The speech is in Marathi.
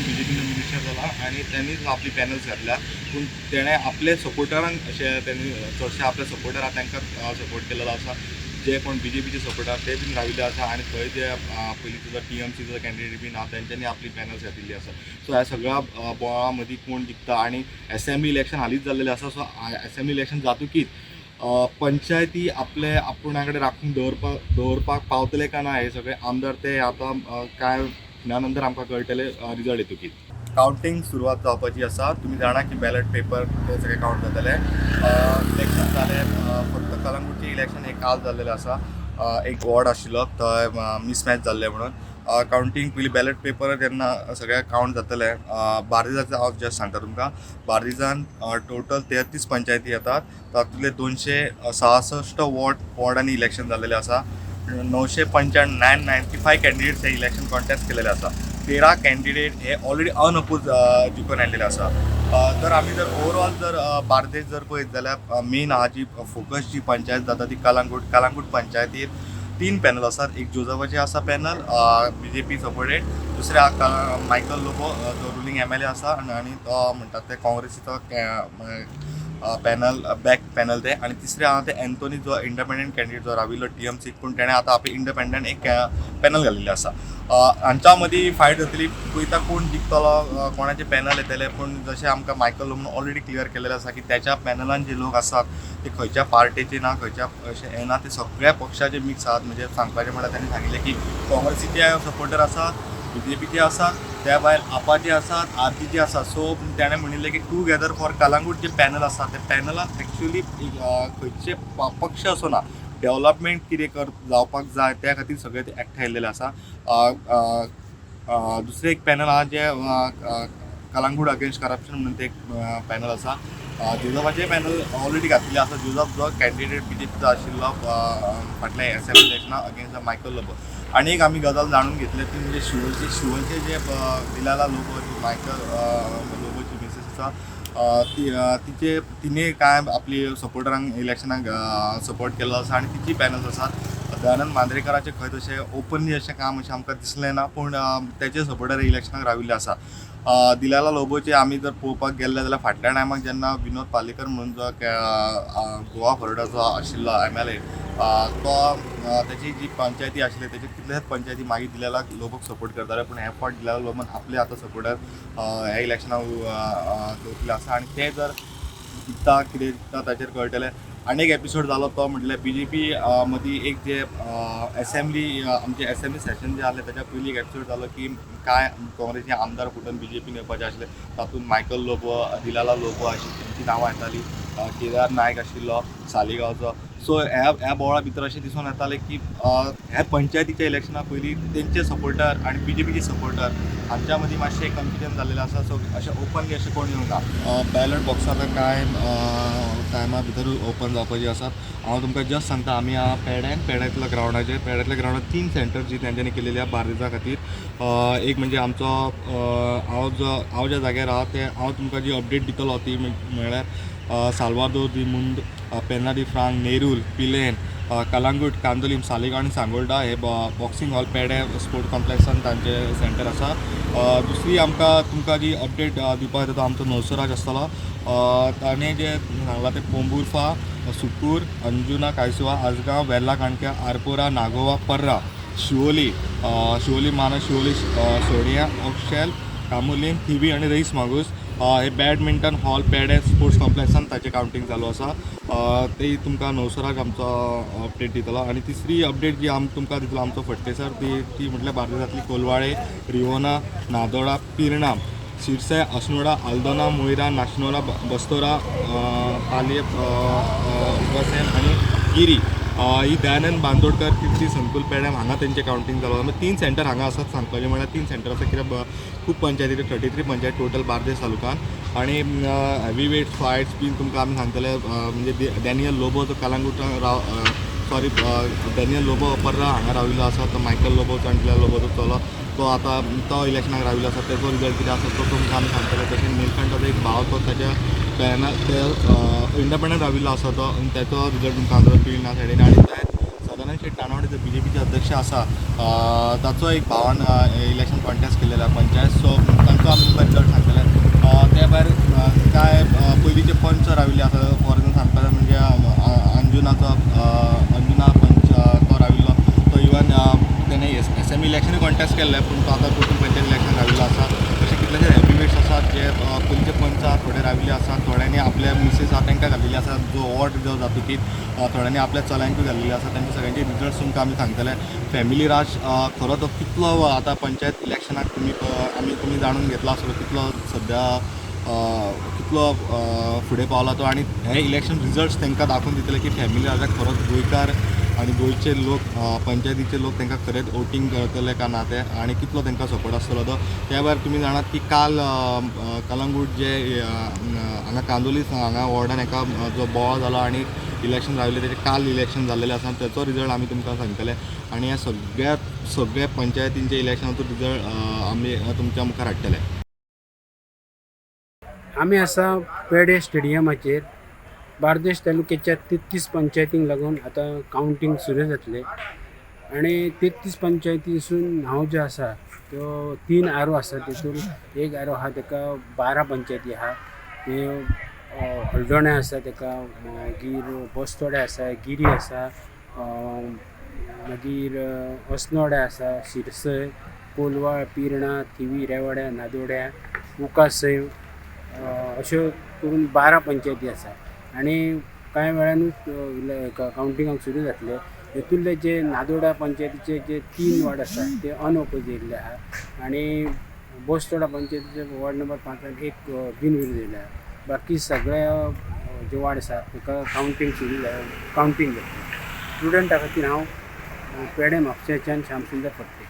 BJPन मिनिस्टर जाला आणि त्यांनीच आपली पॅनल्स घातल्या पूण तेणें आपले सपोर्टरांक अशें त्यांनी चडशे आपल्या सपोर्टरांक तांकां सपोर्ट केलेलो आसा जे कोण BJPचे सपोर्टर ते बीन राविल्ले आसा आणि थंय जे पयलींचो जो TMCचो कॅन्डिडेट बीन आहा तेंच्यांनी आपली पॅनल्स घातिल्ली आसा. सो ह्या सगळ्या बोळा मदीं कोण जिखता आणि असेंब्ली इलेक्शन हालींच जाल्लेलें आसा. सो असेंब्ली इलेक्शन जातकीच पंचायती आपले आपुणा कडेन राखून दवरपाक पावतले काय ना हे सगळे आमदार ते आतां कांय दिना नंतर आमकां कळटले रिजल्ट येतकीच. कावंटींग सुरवात जावपाची आसा. तुमी जाणा की बॅलट पेपर ते सगळे कावंट जातले. इलेक्शन जालें फक्त कलंगूटचें इलेक्शन हे काल जाल्लेलें आसा. एक वॉर्ड आशिल्लो थंय मिसमॅच जाल्ले म्हणून कावंटींग पयलीं बॅलट पेपर जेन्ना सगळे कावंट जातले बार्देजाचें हांव जस्ट सांगता तुमकां. बार्देजान टोटल 33 पंचायती येतात. तातूंतले 266 वॉर्डांनी इलेक्शन जाल्लेलें आसा. 995 कॅन्डिडेट्स हे इलेक्शन कॉन्टेस्ट केलेले आसा. 13 कॅन्डिडेट हे ऑलरेडी अनअपोज जिखून आयिल्ले आसा. जर आमी जर ओवरऑल जर बार्देज जर पळयत जाल्यार मेन हा जी फोकस जी पंचायत जाता ती कलंगूट पंचायतीर 3 पॅनल आसात. एक जोजफाचे आसा पॅनल BJP सपोर्टेड, दुसरे मायकल लोबो जो रुलींग MLA आसा आनी तो म्हणटात ते काँग्रेसीचो पॅनल बॅक पॅनल ते, आणि तिसरे आहा ते एंथोनी जो इंडिपेंडंट कॅन्डिडेट जो राविल्लो TMC पूण तेणें आतां आपली इंडिपेंडंट एक पॅनल घालिल्लें आसा. हांच्या मदीं फायट जातली पळयता कोण जिखतलो कोणाचे पॅनल येतले. पूण जशें आमकां मायकल लोबोन ऑलरेडी क्लियर केलेलें आसा की त्याच्या पॅनलान जे लोक आसात ते खंयच्या पार्टीचे ना, खंयच्या अशें हें ना, ते सगळ्या पक्षाचे मिक्स आहात. म्हणजे सांगपाचें म्हळ्यार तांणी सांगिल्लें की काँग्रेसीचे सपोर्टर आसात, BJPचे आसात, त्या भायर आपाचे आसात, आरतीचे आसात. सो ताणें म्हणिल्लें की टुगेदर फॉर कलंगूट जे पॅनल आसा ते पॅनलान एक्चुअली खंयचे पक्ष असो ना, डेव्हलपमेंट कितें जावपाक जाय त्या खातीर सगळे ते एकठांय येयल्लेले आसा. दुसरें एक पॅनल आहा जे कलंगूट अगेन्स्ट करप्शन म्हणून ते एक पॅनल आसा. जोजफाचे पॅनल ऑलरेडी घातलेले आसा. जोजफ जो कॅन्डिडेट BJPचो आशिल्लो फाटल्या असेंब्ली इलेक्शनाक अगेन्स्ट मायकल लोबो. आनी एक आमी गजाल जाणून घेतली ती म्हणजे शिवोलचे जे दिलाला लोबो जी मायकल लोबोची मिसेस आसा तिने काय आपली सपोर्टरांक इलेक्शनाक सपोर्ट केल्लो आसा आनी तिची पॅनल्स आसात. दयानंद मांद्रेकराचें खंय तशें ओपनली अशें काम अशें आमकां दिसलें ना, पूण तेचे सपोर्टर इलेक्शनाक राविल्ले आसा. दिलाला लोबोचे आमी जर पळोवपाक गेले जाल्यार फाटल्या टायमाक जेन्ना विनोद पालेकर म्हणून जो गोवा फॉरवर्डाचो आशिल्लो MLA तो त्याची जी पंचायती आशिल्ली तेचे कितलेच पंचायती मागीर दिलाला लोबोक सपोर्ट करताले, पूण हे फावट दिलाला लोबोन आपले आतां सपोर्टर ह्या इलेक्शनाक दवरलेले आसा आनी ते जर जिखता कितें जिखता ताचेर कळटलें. आनी एक एपिसोड जालो तो म्हटल्यार BJP मदीं एक जे असेंब्ली आमचे असेंब्ली सेशन जे जालें ताच्या पयलीं एक एपिसोड जालो की कांय काँग्रेसचे आमदार फुटून BJPन येवपाचे आशिल्ले. तातूंत मायकल लोबो, दिलाला लोबो अशीं तेंची नांवां येतालीं. केदार नायक आशिल्लो सालिगांवचो. सो ह्या बोळा भितर अशें दिसून येतालें की ह्या पंचायतीच्या इलेक्शना पयलीं तेंचे सपोर्टर आनी BJPचे सपोर्टर हांच्या मदीं मातशें कन्फ्युजन जाल्लेलें आसा. सो अशें ओपनली अशें कोण येवंक ना. बॅलट बॉक्सां कांय टायमा भितर ओपन जावपाची आसात. हांव तुमकां जस्ट सांगता आमी आहा पेड्यांतल्या ग्रावंडाचेर. पेड्यांतल्या ग्रावंडार 3 सेंटर जी तेंच्यांनी केलेली आहा बार्देजा खातीर. एक म्हणजे आमचो हांव ज्या जाग्यार आहा ते हांव तुमकां जी अपडेट दितलो ती म्हळ्यार साल्वादोर दी मुंद, पेर्ना दी फ्रांक, नेरूल, पिलेन, कलंगूट, कांदोलीम, सालिगांव आनी सांगोळडा हे बॉक्सिंग हॉल पेडे स्पोर्ट कॉम्प्लेक्सान तांचे सेंटर आसा. दुसरी आमकां तुमकां जी अपडेट दिवपाक येता तो आमचो नवसराज आसतलो. ताणें जे सांगलां ते पोंबुर्फा, सुकूर, अंजुना, कायसुवा, आजगांव, वेर्ला काणक्या, आरपोरा, नागोवा, पर्रा, शिवोली मानस, शिवोली सोडिया, ऑक्शेल, कामुलीम, थिवी आनी रईस मागूस हे बॅडमिंटन हॉल पेडे स्पोर्ट्स कॉम्प्लेक्सान ताचें कावंटींग चालू आसा. ती तुमकां नवसराक आमचो अपडेट दितलो. आनी तिसरी अपडेट जी तुमकां दितलो आमचो फडटेसर ती म्हटल्यार बार्देजांतली कोलवाळे, रिवोना, नादोळा, पिर्णाम, शिरसे, अस्नोडा, आल्दोना, मोयरा, नाशनोला, बस्तोरा, पालये, उगसेन आनी गिरी ही दयानंद बांदोडकर कीर्ती संकुल पेडे हांगा तेंचें कावंटींग जालो. 3 सेंटर हांगा आसात. सांगपाचें म्हळ्यार 3 सेंटर आसा कित्याक खूब पंचायती 33 पंचायत टोटल बार्देस तालुकान. आनी हेवी वेट फायट्स बीन तुमकां आमी सांगतले म्हणजे डॅनियल लोबो जो कलंगूटान डॅनियल लोबो पर्रा हांगा राविल्लो आसा. तो मायकल लोबोचो आनी दिलाला लोबोचो चलो तो इलेक्शनाक राविल्लो आसा. तेजो रिजल्ट कितें आसा तो तुमकां आमी सांगतले. तशेंच निलकंठाचो एक भाव तो ताच्या पॅनल इंडिपेंडंट राविल्लो आसा तो, तेचो रिजल्ट तुमकां हांगा कळना सायडीन. आनी सदनाचे नारायण शेट तानावडे जो BJPचे अध्यक्ष आसा ताचो एक भावान इलेक्शन कॉन्टेस्ट केलेलो आहे पंचायत. सो तांचो आमी तुमकां रिजल्ट सांगतले. त्या भायर काय पयलींचे पंच राविल्ले आसा. फॉर एक्झाम्पल सांगपाक म्हणजे अंजुना पंच तो राविल्लो. तो इवन तेणे SME इलेक्शन कॉन्टेस्ट केल्लें पूण तो आतां कोटून पंचायत इलेक्शन राविल्लो आसा. तशें कितलेशे हेवीवेट्स आसात जे पयलींचे पंच आसा थोडे राविल्ले आसात. थोड्यांनी आपल्या मिसेस आसा तांकां घालिल्ले आसा. जो वॉर्ड जो जातकीर थोड्यांनी आपल्या चल्यांकूय घालिल्ले आसा. तांचे सगळ्यांचे रिजल्ट्स तुमकां आमी सांगतले. फॅमिली राज खरो तो कितलो आतां पंचायत इलेक्शनाक तुमी जाणून घेतला आसतलो कितलो सद्या कितलो फुडें पावला तो. आनी हे इलेक्शन रिजल्ट्स तांकां दाखोवन दितले की फॅमिली राजाक खरोच गोंयकार आनी गोंयचे लोक पंचायतीचे लोक तांकां खरेंच वोटींग करतले काय ना ते आनी कितलो तांकां सपोर्ट आसतलो तो. त्या भायर तुमी जाणात की काल कलंगूट जे हांगा कांदोली हांगा वॉर्डान एका जो बोवाळ जालो आनी इलेक्शन राविल्लें तेजें काल इलेक्शन जाल्लेलें आसा. तेचो रिजल्ट आमी तुमकां सांगतले आनी ह्या सगळ्या पंचायतींचे इलेक्शनाचो रिजल्ट आमी तुमच्या मुखार हाडटले. आमी आसा पेडे स्टेडियमाचेर. बार्देश तालुक्याच्या 33 पंचायतींक लागून आतां कावंटींग सुरू जातलें आनी 33 पंचायतीसून हांव जो आसा तो 3 आरो आसा. तेतून एक आरो आहा तेका 12 पंचायती आहा. ते हळदोणे आसा तेका, मागीर बस्तोडे आसा, गिरी आसा, मागीर अस्नोडे आसा, शिरसय, कोलवाळ, पिर्णा, थिवी, रेवाड्या, नादोड्या, उकासय अश्यो करून 12 पंचायती आसा. आनी कांय वेळानूच कावंटिंगाक सुरू जातले. हेतूंतले जे नादोडा पंचायतीचे जे 3 वॉर्ड आसा ते अनओपोज येयल्ले आहा आनी बोस्तोडा पंचायतीचे वॉर्ड नंबर 5 एक बिनविरोध येयल्ले आहा. बाकी सगळ्या जे वॉर्ड आसा ताका कावंटींग जातलें. स्टुडंटा खातीर हांव पेडे म्हापशेंच्यान श्यामसुंदर फडते.